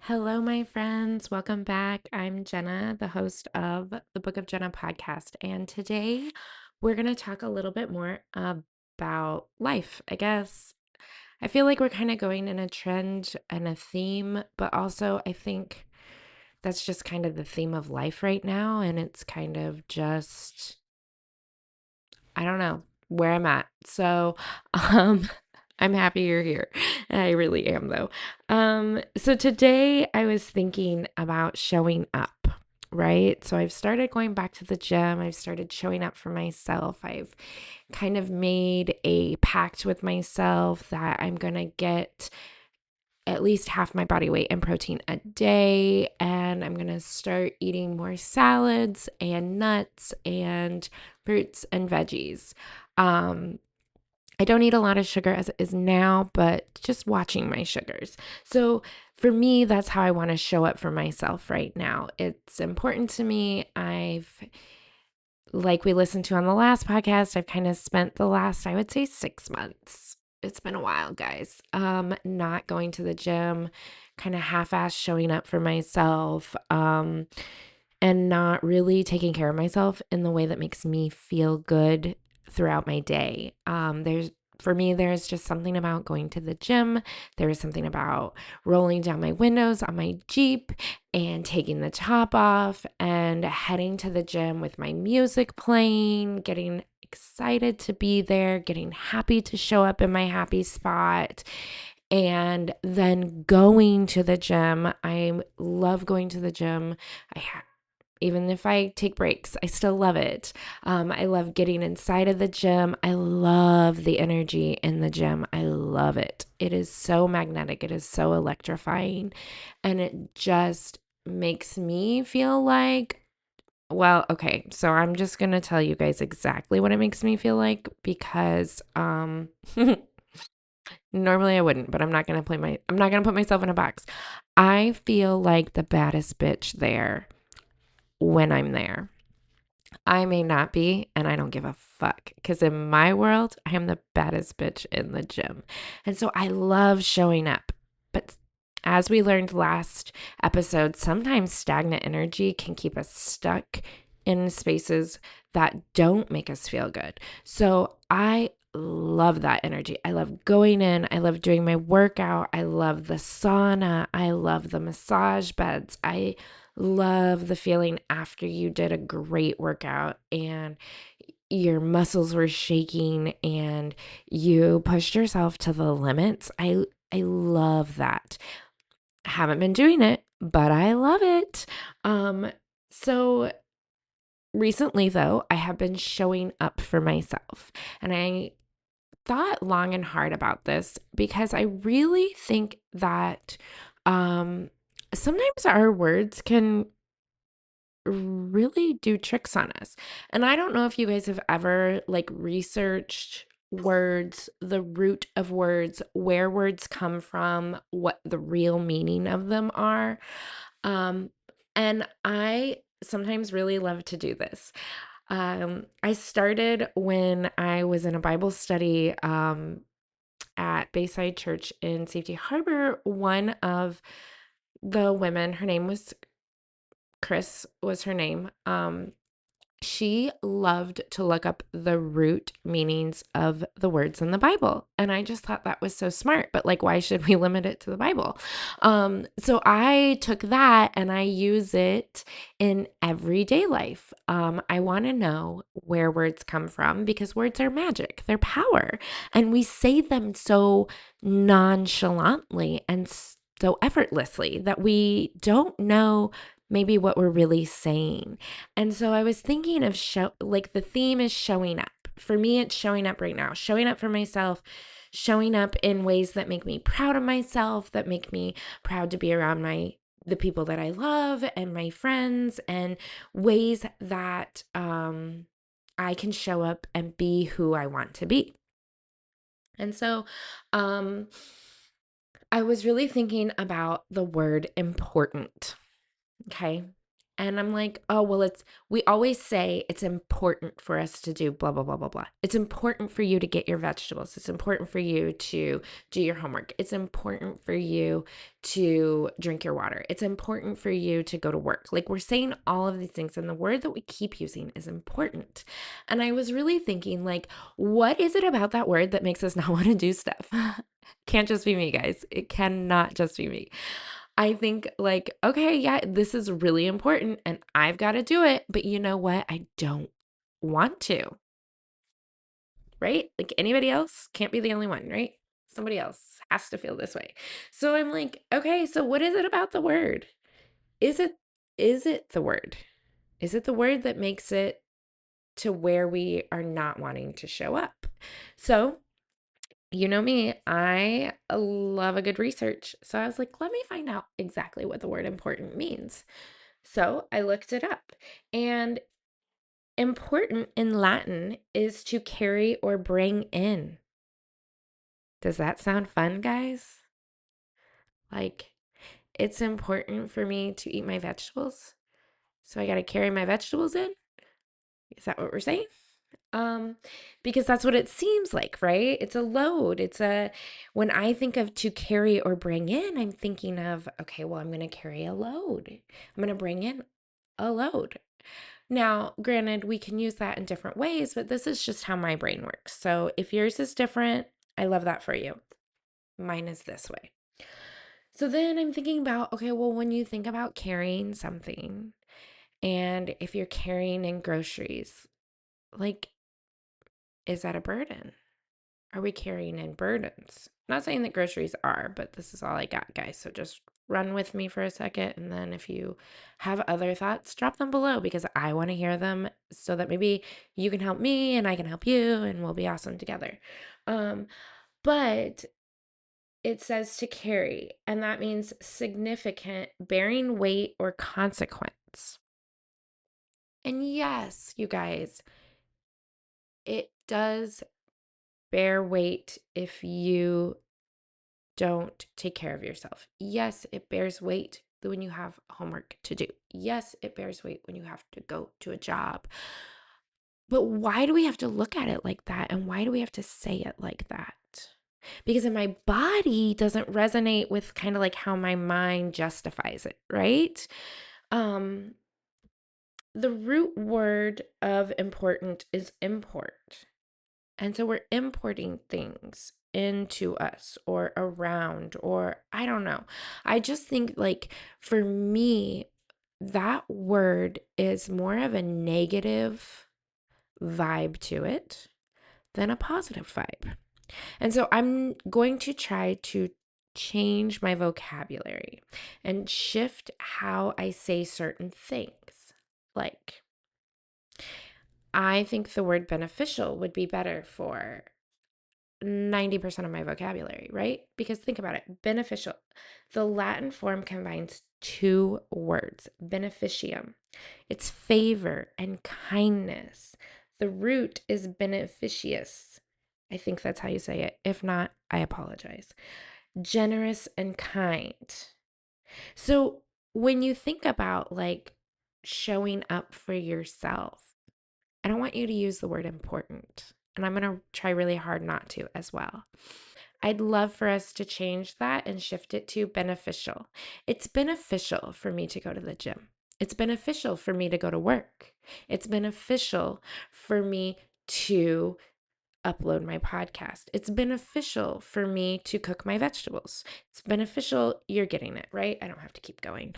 Hello, my friends. Welcome back. I'm Jenna, the host of the Book of Jenna podcast. And today we're going to talk a little bit more about life, I guess. I feel like we're kind of going in a trend and a theme, but also I think that's just kind of the theme of life right now. And it's kind of just, I don't know where I'm at. Um, I'm happy you're here. I really am, though. So today I was thinking about showing up, right? So I've started going back to the gym. I've started showing up for myself. I've kind of made a pact with myself that I'm going to get at least half my body weight in protein a day. And I'm going to start eating more salads and nuts and fruits and veggies. Um, I don't eat a lot of sugar as it is now, but just watching my sugars. So for me, that's how I want to show up for myself right now. It's important to me. Like we listened to on the last podcast, I've kind of spent the last, I would say, 6 months. It's been a while, guys. Not going to the gym, kind of half-ass showing up for myself, and not really taking care of myself in the way that makes me feel good throughout my day. For me, there's just something about going to the gym. There is something about rolling down my windows on my Jeep and taking the top off and heading to the gym with my music playing, getting excited to be there, getting happy to show up in my happy spot, and then going to the gym. I love going to the gym. Even if I take breaks, I still love it. I love getting inside of the gym. I love the energy in the gym. I love it. It is so magnetic. It is so electrifying. And it just makes me feel like, well, okay, so I'm just going to tell you guys exactly what it makes me feel like because normally I wouldn't, but I'm not going to put myself in a box. I feel like the baddest bitch there when I'm there. I may not be, and I don't give a fuck. Because in my world, I am the baddest bitch in the gym. And so I love showing up. But as we learned last episode, sometimes stagnant energy can keep us stuck in spaces that don't make us feel good. So I love that energy. I love going in. I love doing my workout. I love the sauna. I love the massage beds. I love the feeling after you did a great workout and your muscles were shaking and you pushed yourself to the limits. I love that. I haven't been doing it, but I love it. So recently though, I have been showing up for myself. And I thought long and hard about this because I really think that sometimes our words can really do tricks on us. And I don't know if you guys have ever like researched words, the root of words, where words come from, what the real meaning of them are. Um, and I sometimes really love to do this. I started when I was in a Bible study at Bayside Church in Safety Harbor. One of the women, her name was Chris was her name. She loved to look up the root meanings of the words in the Bible. And I just thought that was so smart. But like, why should we limit it to the Bible? So I took that and I use it in everyday life. I want to know where words come from because words are magic, they're power. And we say them so nonchalantly and so effortlessly that we don't know maybe what we're really saying. And so I was thinking of like the theme is showing up. For me, it's showing up right now, showing up for myself, showing up in ways that make me proud of myself, that make me proud to be around the people that I love and my friends, and ways that I can show up and be who I want to be. And so um, I was really thinking about the word important. Okay. And I'm like, oh, well, we always say it's important for us to do blah, blah, blah, blah, blah. It's important for you to get your vegetables. It's important for you to do your homework. It's important for you to drink your water. It's important for you to go to work. Like we're saying all of these things. And the word that we keep using is important. And I was really thinking, like, what is it about that word that makes us not want to do stuff? Can't just be me, guys. It cannot just be me. I think like, okay, yeah, this is really important and I've got to do it. But you know what? I don't want to, right? Like anybody else can't be the only one, right? Somebody else has to feel this way. So I'm like, okay, so what is it about the word? Is it the word? Is it the word that makes it to where we are not wanting to show up? So you know me, I love a good research. So I was like, let me find out exactly what the word important means. So I looked it up. And important in Latin is to carry or bring in. Does that sound fun, guys? Like, it's important for me to eat my vegetables. So I got to carry my vegetables in. Is that what we're saying? Um, because that's what it seems like, right? It's a load. When I think of to carry or bring in, I'm thinking of, okay, well, I'm going to carry a load. I'm going to bring in a load. Now, granted, we can use that in different ways, but this is just how my brain works. So if yours is different, I love that for you. Mine is this way. So then I'm thinking about, okay, well, when you think about carrying something, and if you're carrying in groceries, like, is that a burden? Are we carrying in burdens? Not saying that groceries are, but this is all I got, guys. So just run with me for a second. And then if you have other thoughts, drop them below because I want to hear them so that maybe you can help me and I can help you and we'll be awesome together. But it says to carry, and that means significant, bearing weight or consequence. And yes, you guys, it does bear weight if you don't take care of yourself. Yes, it bears weight when you have homework to do. Yes, it bears weight when you have to go to a job. But why do we have to look at it like that? And why do we have to say it like that? Because in my body doesn't resonate with kind of like how my mind justifies it, right? Um, the root word of important is import. And so we're importing things into us or around, or I don't know. I just think, like, for me, that word is more of a negative vibe to it than a positive vibe. And so I'm going to try to change my vocabulary and shift how I say certain things. Like, I think the word beneficial would be better for 90% of my vocabulary, right? Because think about it, beneficial. The Latin form combines two words, beneficium. It's favor and kindness. The root is beneficius. I think that's how you say it. If not, I apologize. Generous and kind. So when you think about like showing up for yourself, I don't want you to use the word important. And I'm going to try really hard not to as well. I'd love for us to change that and shift it to beneficial. It's beneficial for me to go to the gym. It's beneficial for me to go to work. It's beneficial for me to upload my podcast. It's beneficial for me to cook my vegetables. It's beneficial. You're getting it, right? I don't have to keep going.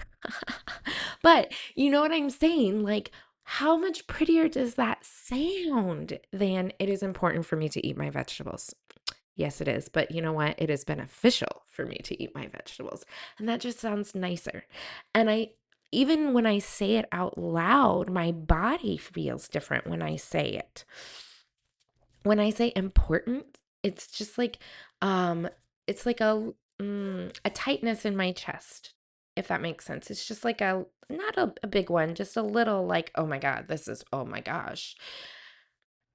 But you know what I'm saying? Like, how much prettier does that sound than it is important for me to eat my vegetables? Yes, it is. But you know what? It is beneficial for me to eat my vegetables. And that just sounds nicer. And even when I say it out loud, my body feels different when I say it. When I say important, it's just like it's like a tightness in my chest, if that makes sense. It's just like a not a big one, just a little like, oh my God, this is oh my gosh.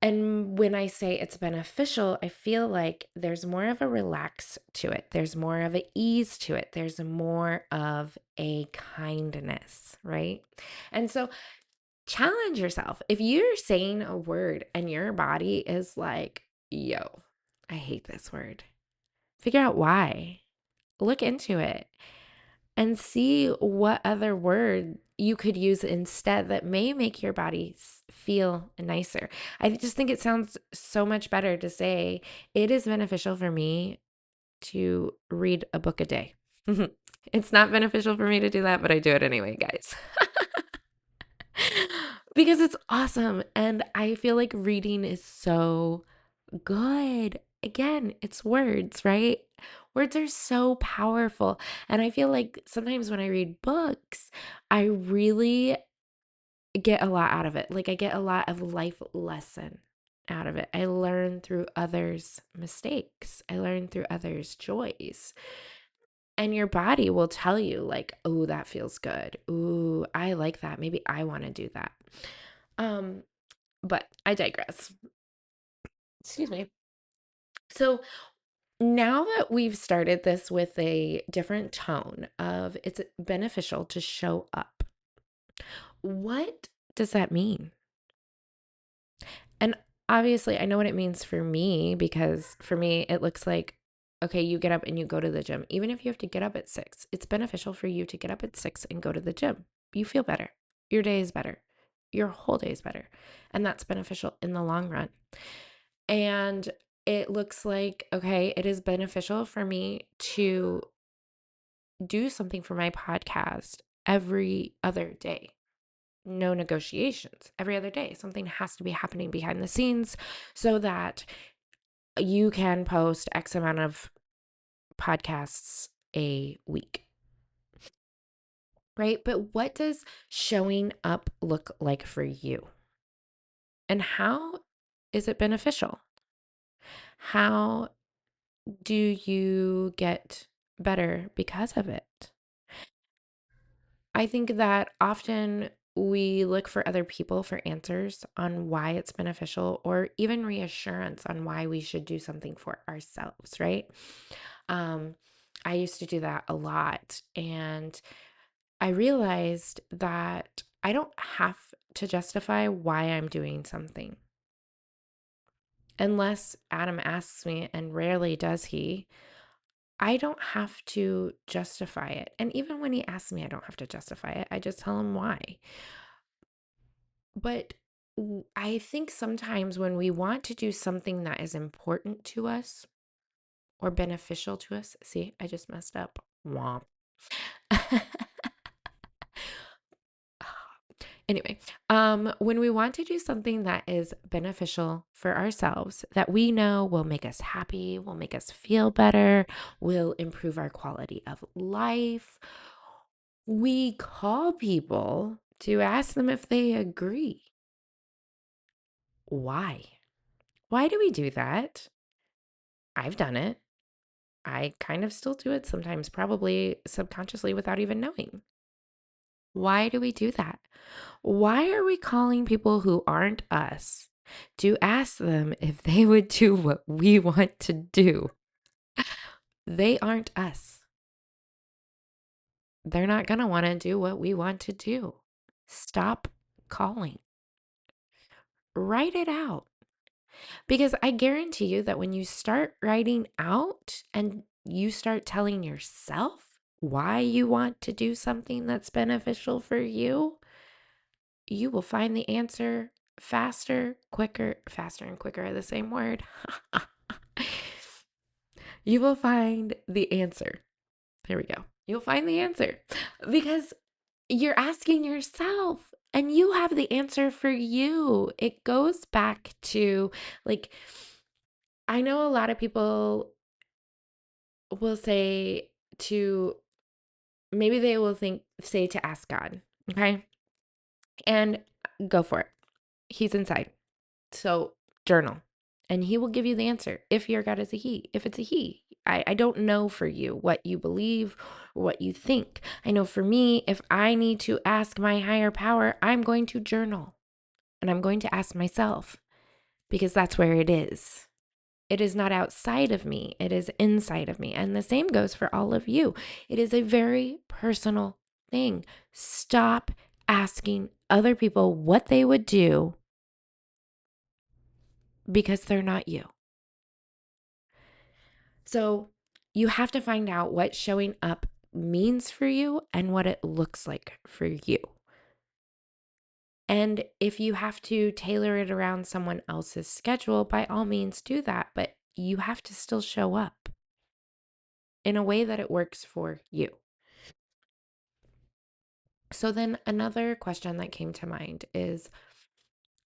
And when I say it's beneficial, I feel like there's more of a relax to it. There's more of an ease to it. There's more of a kindness, right? And so challenge yourself. If you're saying a word and your body is like, yo, I hate this word, figure out why. Look into it and see what other word you could use instead that may make your body feel nicer. I just think it sounds so much better to say it is beneficial for me to read a book a day. It's not beneficial for me to do that, but I do it anyway, guys. Because it's awesome. And I feel like reading is so good. Again, it's words, right? Words are so powerful. And I feel like sometimes when I read books, I really get a lot out of it. Like I get a lot of life lesson out of it. I learn through others' mistakes, I learn through others' joys. And your body will tell you, like, oh, that feels good. Ooh, I like that. Maybe I want to do that. Um, but I digress. Excuse me. So now that we've started this with a different tone of it's beneficial to show up, what does that mean? And obviously, I know what it means for me because for me, it looks like, okay, you get up and you go to the gym. Even if you have to get up at 6, it's beneficial for you to get up at 6 and go to the gym. You feel better. Your day is better. Your whole day is better. And that's beneficial in the long run. And it looks like, okay, it is beneficial for me to do something for my podcast every other day. No negotiations. Every other day, something has to be happening behind the scenes so that you can post X amount of podcasts a week, right? But what does showing up look like for you? And how is it beneficial? How do you get better because of it? I think that often we look for other people for answers on why it's beneficial or even reassurance on why we should do something for ourselves, right? Um, I used to do that a lot. And I realized that I don't have to justify why I'm doing something unless Adam asks me, and rarely does he. I don't have to justify it. And even when he asks me, I don't have to justify it. I just tell him why. But I think sometimes when we want to do something that is important to us or beneficial to us, see, I just messed up. Womp. Anyway, when we want to do something that is beneficial for ourselves, that we know will make us happy, will make us feel better, will improve our quality of life, we call people to ask them if they agree. Why? Why do we do that? I've done it. I kind of still do it sometimes, probably subconsciously without even knowing. Why do we do that? Why are we calling people who aren't us to ask them if they would do what we want to do? They aren't us. They're not going to want to do what we want to do. Stop calling. Write it out. Because I guarantee you that when you start writing out and you start telling yourself why you want to do something that's beneficial for you, you will find the answer faster, quicker. Faster and quicker are the same word. You will find the answer. There we go. You'll find the answer because you're asking yourself and you have the answer for you. It goes back to like, I know a lot of people will say to, maybe they will say to ask God, okay? And go for it. He's inside. So journal and he will give you the answer if your God is a he. If it's a he, I don't know for you what you believe or what you think. I know for me, if I need to ask my higher power, I'm going to journal and I'm going to ask myself, because that's where it is. It is not outside of me, it is inside of me. And the same goes for all of you. It is a very personal thing. Stop asking other people what they would do because they're not you. So you have to find out what showing up means for you and what it looks like for you. And if you have to tailor it around someone else's schedule, by all means do that. But you have to still show up in a way that it works for you. So then another question that came to mind is,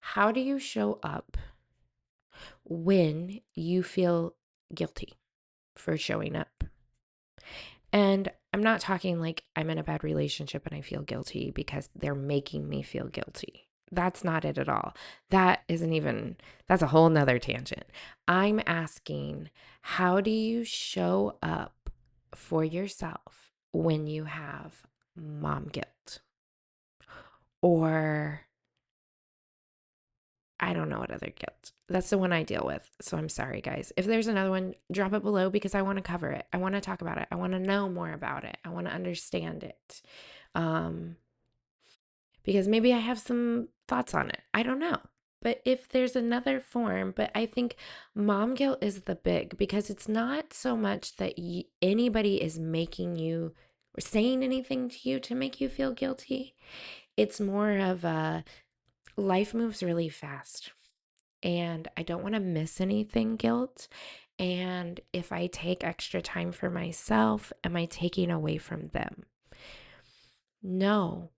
how do you show up when you feel guilty for showing up? And I'm not talking like I'm in a bad relationship and I feel guilty because they're making me feel guilty. That's not it at all. That's a whole nother tangent. I'm asking, how do you show up for yourself when you have mom guilt? Or I don't know what other guilt. That's the one I deal with. So I'm sorry, guys. If there's another one, drop it below because I want to cover it. I want to talk about it. I want to know more about it. I want to understand it. Um, because maybe I have some thoughts on it. I don't know. But if there's another form, but I think mom guilt is the big, because it's not so much that anybody is making you or saying anything to you to make you feel guilty. It's more of a life moves really fast and I don't want to miss anything guilt. And if I take extra time for myself, am I taking away from them? No,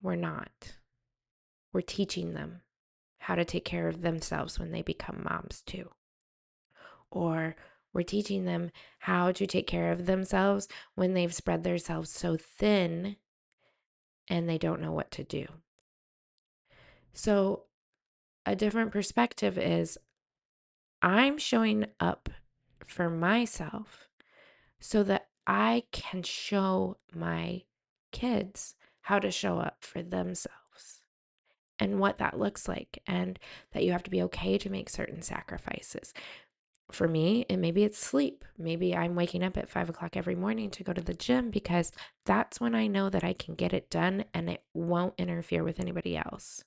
we're not. We're teaching them how to take care of themselves when they become moms too. Or we're teaching them how to take care of themselves when they've spread themselves so thin and they don't know what to do. So a different perspective is, I'm showing up for myself so that I can show my kids how to show up for themselves and what that looks like, and that you have to be okay to make certain sacrifices. For me, and maybe it's sleep. Maybe I'm waking up at 5 o'clock every morning to go to the gym because that's when I know that I can get it done and it won't interfere with anybody else.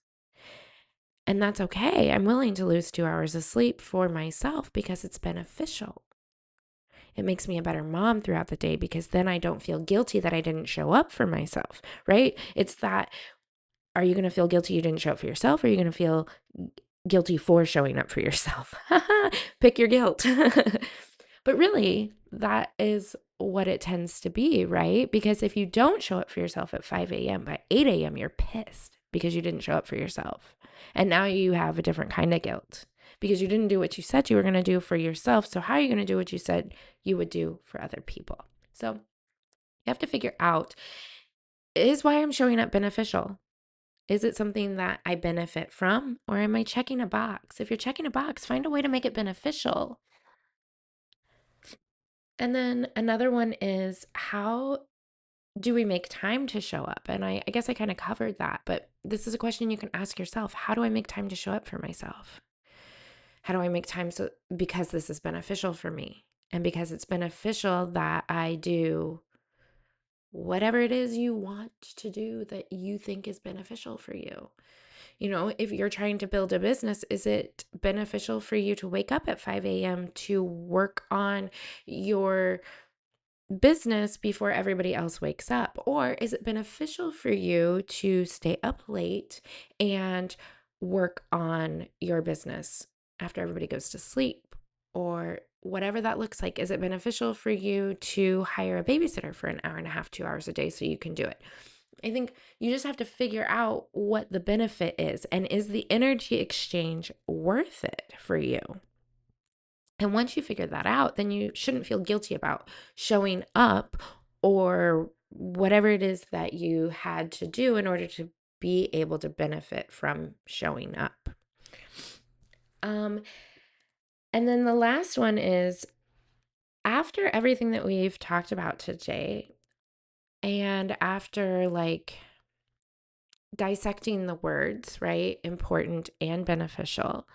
And that's okay. I'm willing to lose 2 hours of sleep for myself because it's beneficial. It makes me a better mom throughout the day because then I don't feel guilty that I didn't show up for myself, right? It's that, are you going to feel guilty you didn't show up for yourself? Or are you going to feel guilty for showing up for yourself? Pick your guilt. But really, that is what it tends to be, right? Because if you don't show up for yourself at 5 a.m., by 8 a.m., you're pissed because you didn't show up for yourself. And now you have a different kind of guilt because you didn't do what you said you were going to do for yourself. So how are you going to do what you said you would do for other people? So you have to figure out, is why I'm showing up beneficial? Is it something that I benefit from, or am I checking a box? If you're checking a box, find a way to make it beneficial. And then another one is, how do we make time to show up? And I guess I kind of covered that, but this is a question you can ask yourself. How do I make time to show up for myself? How do I make time because this is beneficial for me? And because it's beneficial that I do whatever it is you want to do that you think is beneficial for you. You know, if you're trying to build a business, is it beneficial for you to wake up at 5 a.m. to work on your business before everybody else wakes up? Or is it beneficial for you to stay up late and work on your business after everybody goes to sleep? Or whatever that looks like. Is it beneficial for you to hire a babysitter for an hour and a half, 2 hours a day so you can do it? I think you just have to figure out what the benefit is, and is the energy exchange worth it for you? And once you figure that out, then you shouldn't feel guilty about showing up or whatever it is that you had to do in order to be able to benefit from showing up. And then the last one is, after everything that we've talked about today, and after like dissecting the words, right? Important and beneficial.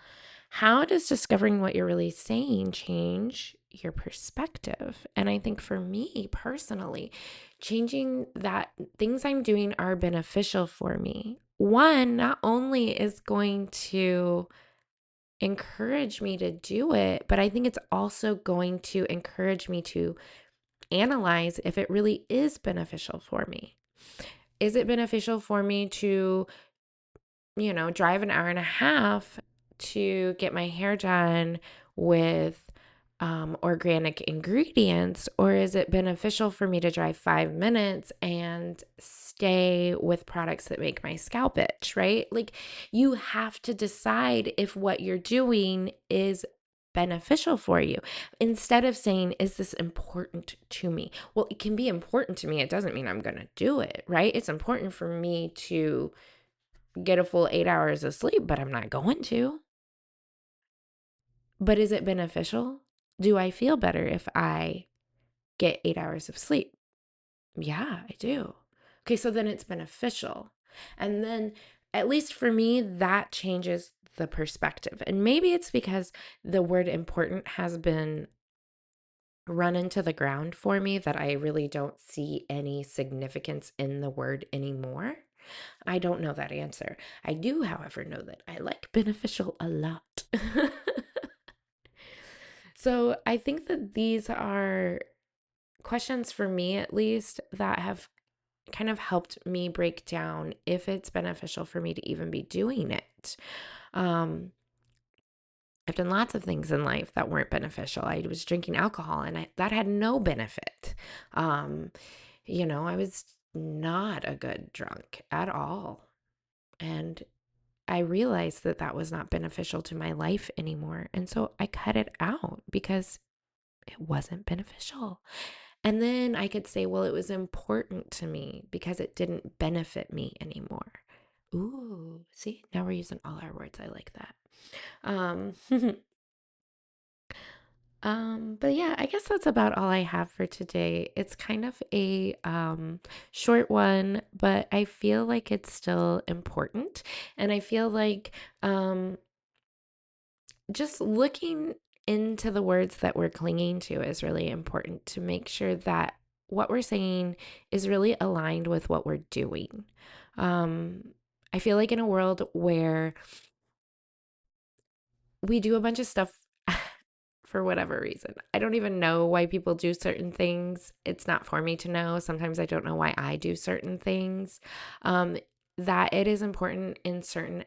How does discovering what you're really saying change your perspective? And I think for me personally, changing that things I'm doing are beneficial for me. One, not only is going to encourage me to do it, but I think it's also going to encourage me to analyze if it really is beneficial for me. Is it beneficial for me to, drive an hour and a half to get my hair done with organic ingredients? Or is it beneficial for me to drive 5 minutes and stay with products that make my scalp itch, right? Like, you have to decide if what you're doing is beneficial for you instead of saying, is this important to me? Well, it can be important to me. It doesn't mean I'm going to do it, right? It's important for me to get a full 8 hours of sleep, but I'm not going to. But is it beneficial? Do I feel better if I get 8 hours of sleep? Yeah, I do. Okay, so then it's beneficial. And then, at least for me, that changes the perspective. And maybe it's because the word important has been run into the ground for me that I really don't see any significance in the word anymore. I don't know that answer. I do, however, know that I like beneficial a lot. So I think that these are questions for me, at least, that have kind of helped me break down if it's beneficial for me to even be doing it. Um, I've done lots of things in life that weren't beneficial. I was drinking alcohol and that had no benefit. Um, I was not a good drunk at all. And I realized that that was not beneficial to my life anymore. And so I cut it out because it wasn't beneficial. And then I could say, well, it was important to me because it didn't benefit me anymore. Ooh, see, now we're using all our words. I like that. Um, but yeah, I guess that's about all I have for today. It's kind of a short one, but I feel like it's still important. And I feel like just looking into the words that we're clinging to is really important to make sure that what we're saying is really aligned with what we're doing. Um, I feel like in a world where we do a bunch of stuff for whatever reason, I don't even know why people do certain things. It's not for me to know. Sometimes I don't know why I do certain things. Um, that it is important in certain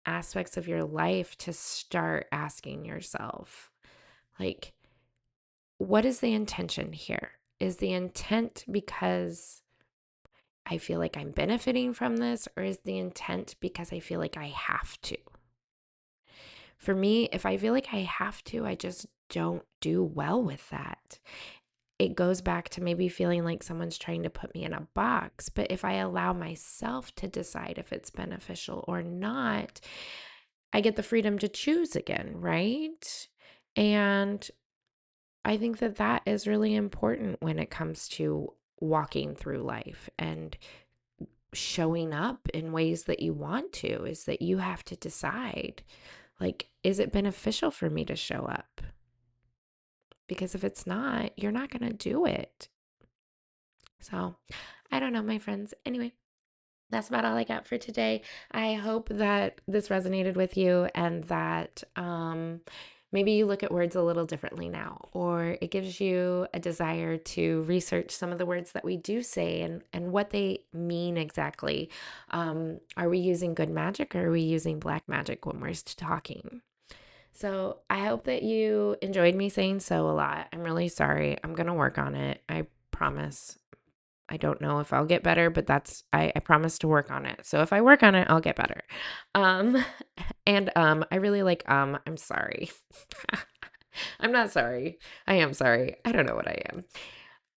aspects of your life to start asking yourself, like, what is the intention here? Is the intent because I feel like I'm benefiting from this, or is the intent because I feel like I have to? For me, if I feel like I have to, I just don't do well with that. It goes back to maybe feeling like someone's trying to put me in a box. But if I allow myself to decide if it's beneficial or not, I get the freedom to choose again, right? And I think that that is really important when it comes to walking through life and showing up in ways that you want to, is that you have to decide, like, is it beneficial for me to show up? Because if it's not, you're not going to do it. So I don't know, my friends. Anyway, that's about all I got for today. I hope that this resonated with you and that maybe you look at words a little differently now, or it gives you a desire to research some of the words that we do say and what they mean exactly. Are we using good magic or are we using black magic when we're talking? So I hope that you enjoyed me saying so a lot. I'm really sorry. I'm going to work on it. I promise. I don't know if I'll get better, but I promise to work on it. So if I work on it, I'll get better. Um, I really like, I'm sorry. I'm not sorry. I am sorry. I don't know what I am.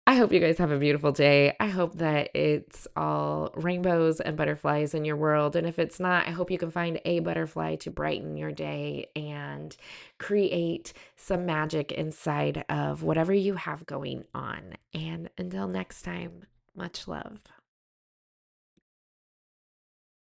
I hope you guys have a beautiful day. I hope that it's all rainbows and butterflies in your world. And if it's not, I hope you can find a butterfly to brighten your day and create some magic inside of whatever you have going on. And until next time, much love.